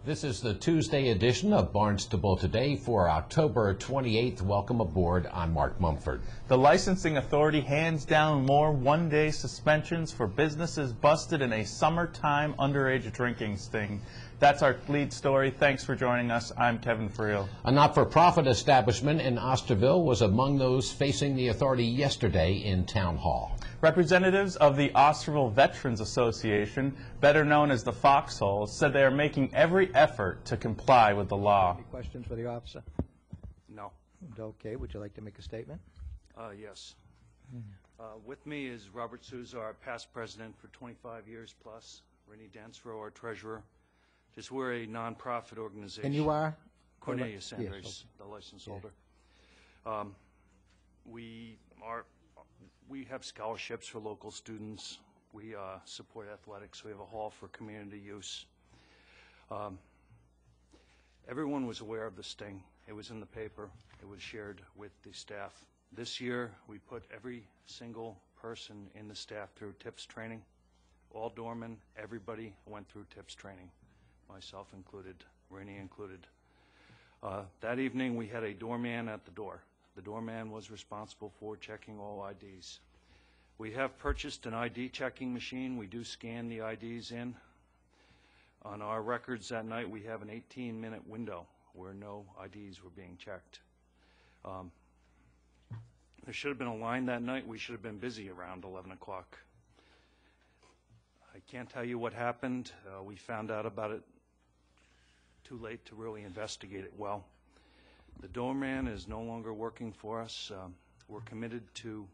This is the Tuesday edition of Barnstable Today for October 28th. Welcome aboard. I'm Mark Mumford. The licensing authority hands down more one-day suspensions for businesses busted in a summertime underage drinking sting. That's our lead story. Thanks for joining us. I'm Kevin Friel. A not-for-profit establishment in Osterville was among those facing the authority yesterday in Town Hall. Representatives of the Osterville Veterans Association, better known as the Foxholes, said they are making every effort to comply with the law. Any questions for the officer? No. Okay, would you like to make a statement? Yes. With me is Robert Souza, our past president for 25 years plus, Rennie Dansro, our treasurer. Just we're a nonprofit organization. And you are? Cornelius Andres, Yes, the license Yeah. holder. We have scholarships for local students. We support athletics. We have a hall for community use. Everyone was aware of the sting. It was in the paper. It was shared with the staff. This year, we put every single person in the staff through TIPS training. All doormen, everybody went through TIPS training, myself included, Rainey included. That evening, we had a doorman at the door. The doorman was responsible for checking all IDs. We have purchased an ID checking machine. We do scan the IDs in. On our records that night, we have an 18-minute window where no IDs were being checked. There should have been a line that night. We should have been busy around 11 o'clock. I can't tell you what happened. We found out about it too late to really investigate it well. The doorman is no longer working for us. We're committed to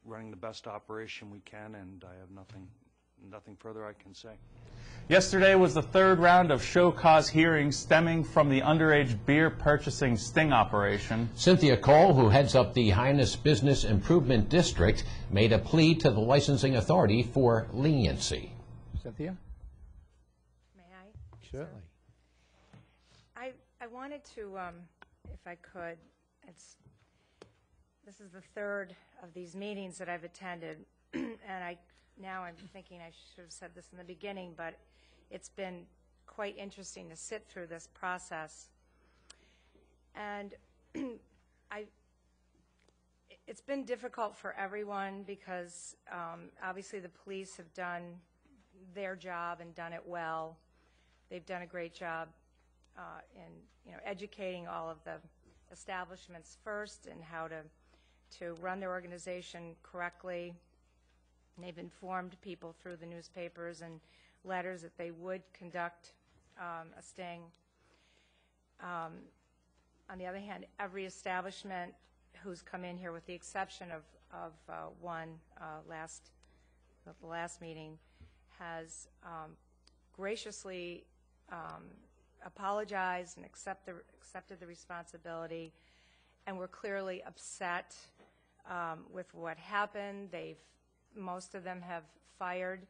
running the best operation we can, and I have nothing further I can say. Yesterday was the third round of show cause hearings stemming from the underage beer purchasing sting operation. Cynthia Cole, who heads up the Highness Business Improvement District, made a plea to the licensing authority for leniency. Cynthia? May I? Certainly. I wanted to, if I could, this is the third of these meetings that I've attended, and now I'm thinking I should have said this in the beginning, but it's been quite interesting to sit through this process. And it's been difficult for everyone because obviously the police have done their job and done it well. They've done a great job in educating all of the establishments first and how to run their organization correctly. And they've informed people through the newspapers and letters that they would conduct a sting. On the other hand, every establishment who's come in here, with the exception of one the last meeting, has graciously apologized and accepted the responsibility, and we're clearly upset with what happened. Most of them have fired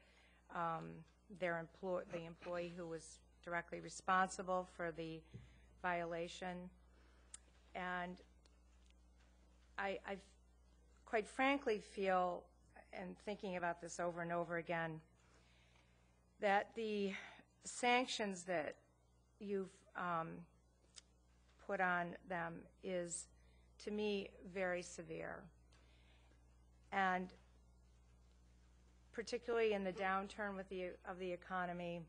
the employee who was directly responsible for the violation. And I quite frankly feel, and thinking about this over and over again, that the sanctions that you've put on them is, to me, very severe. And particularly in the downturn of the economy,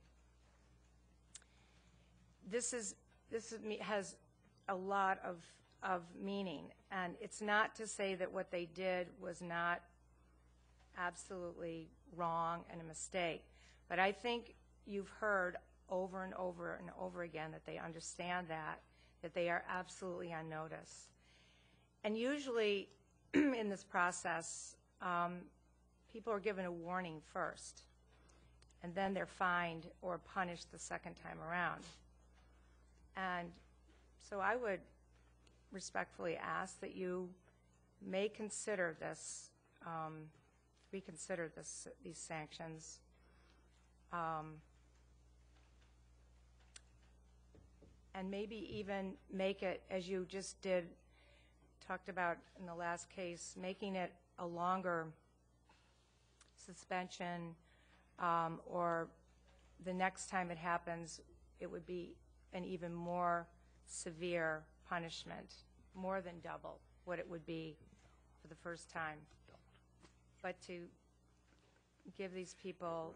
this has a lot of meaning. And it's not to say that what they did was not absolutely wrong and a mistake, but I think you've heard over and over and over again that they understand that they are absolutely on notice. And usually in this process, people are given a warning first, and then they're fined or punished the second time around. And so I would respectfully ask that you may consider this, reconsider these sanctions. And maybe even make it, as you just talked about in the last case, making it a longer suspension, or the next time it happens, it would be an even more severe punishment, more than double what it would be for the first time. But to give these people,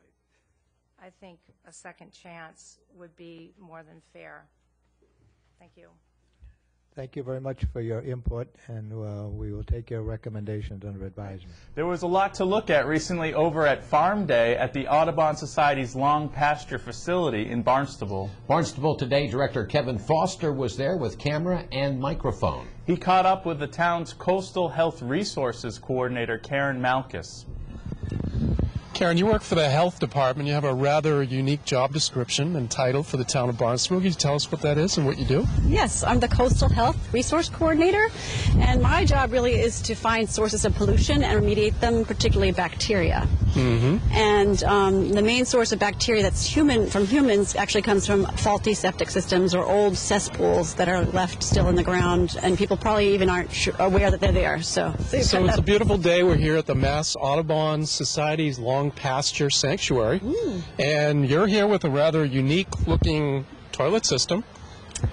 I think, a second chance would be more than fair. Thank you. Thank you very much for your input, and we will take your recommendations under advisement. There was a lot to look at recently over at Farm Day at the Audubon Society's Long Pasture facility in Barnstable. Barnstable Today Director Kevin Foster was there with camera and microphone. He caught up with the town's Coastal Health Resources Coordinator, Karen Malkus. Karen, you work for the health department. You have a rather unique job description and title for the town of Barnstable. Can you tell us what that is and what you do? Yes, I'm the Coastal Health Resource Coordinator, and my job really is to find sources of pollution and remediate them, particularly bacteria. And the main source of bacteria that's from humans actually comes from faulty septic systems or old cesspools that are left still in the ground, and people probably even aren't aware that they're there. So it's a beautiful day. We're here at the Mass Audubon Society's Long Pasture Sanctuary, and you're here with a rather unique-looking toilet system.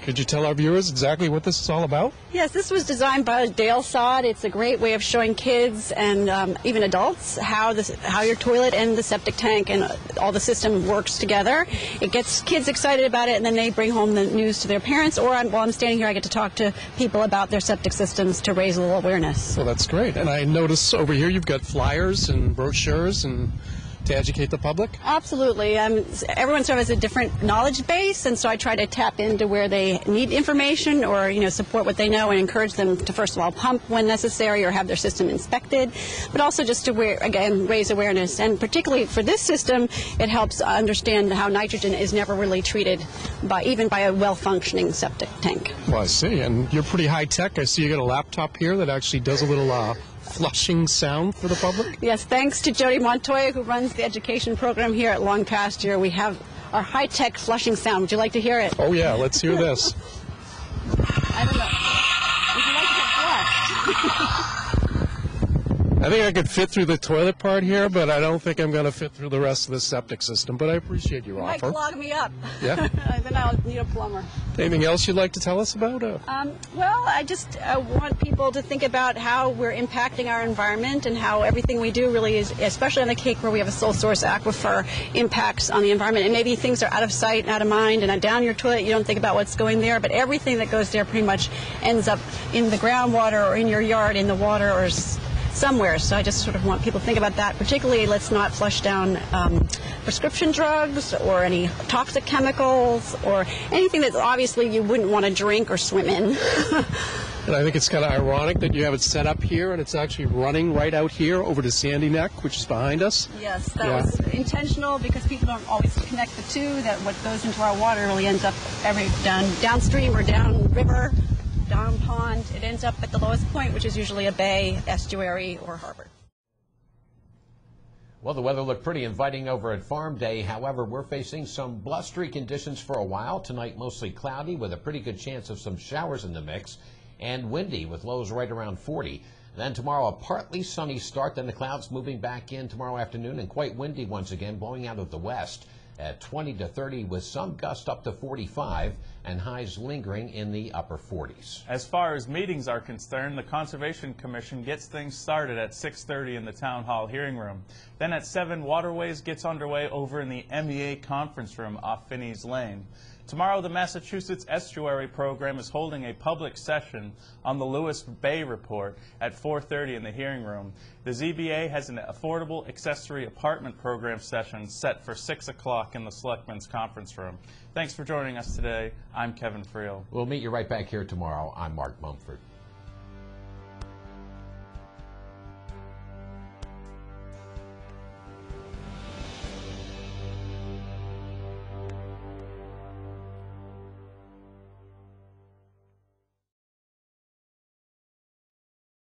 Could you tell our viewers exactly what this is all about? Yes, this was designed by Dale Sod. It's a great way of showing kids and even adults how your toilet and the septic tank and all the system works together. It gets kids excited about it, and then they bring home the news to their parents, or while I'm standing here, I get to talk to people about their septic systems to raise a little awareness. Well, that's great. And I notice over here you've got flyers and brochures and to educate the public? Absolutely. Everyone sort of has a different knowledge base, and so I try to tap into where they need information or, support what they know and encourage them to, first of all, pump when necessary or have their system inspected, but also just to, again, raise awareness. And particularly for this system, it helps understand how nitrogen is never really treated even by a well-functioning septic tank. Well, I see. And you're pretty high-tech. I see you got a laptop here that actually does a little flushing sound for the public? Yes, thanks to Jody Montoya, who runs the education program here at Long Pasture. We have our high-tech flushing sound. Would you like to hear it? Oh, yeah, let's hear this. I don't know. Would you like to get flushed? I think I could fit through the toilet part here, but I don't think I'm going to fit through the rest of the septic system. But I appreciate your offer. You might clog me up. Yeah. Then I'll need a plumber. Anything else you'd like to tell us about? Well, I just want people to think about how we're impacting our environment and how everything we do really is, especially on the Cape where we have a sole source aquifer, impacts on the environment. And maybe things are out of sight, out of mind, and down your toilet you don't think about what's going there, but everything that goes there pretty much ends up in the groundwater or in your yard, in the water, or somewhere. So I just sort of want people to think about that. Particularly, let's not flush down prescription drugs or any toxic chemicals or anything that obviously you wouldn't want to drink or swim in. And I think it's kind of ironic that you have it set up here and it's actually running right out here over to Sandy Neck, which is behind us. Yes, that was intentional because people don't always connect the two, that what goes into our water really ends up downstream or downriver, down pond. It ends up at the lowest point, which is usually a bay, estuary, or harbor. Well, the weather looked pretty inviting over at Farm Day. However, we're facing some blustery conditions for a while. Tonight, mostly cloudy with a pretty good chance of some showers in the mix, and windy with lows right around 40. Then tomorrow, a partly sunny start, then the clouds moving back in tomorrow afternoon, and quite windy once again, blowing out of the west at 20 to 30 with some gusts up to 45 and highs lingering in the upper 40s. As far as meetings are concerned, the Conservation Commission gets things started at 6:30 in the Town Hall hearing room. Then at 7, Waterways gets underway over in the MEA conference room off Finney's Lane. Tomorrow, the Massachusetts Estuary Program is holding a public session on the Lewis Bay Report at 4:30 in the hearing room. The ZBA has an affordable accessory apartment program session set for 6 o'clock in the Selectmen's conference room. Thanks for joining us today. I'm Kevin Friel. We'll meet you right back here tomorrow. I'm Mark Mumford.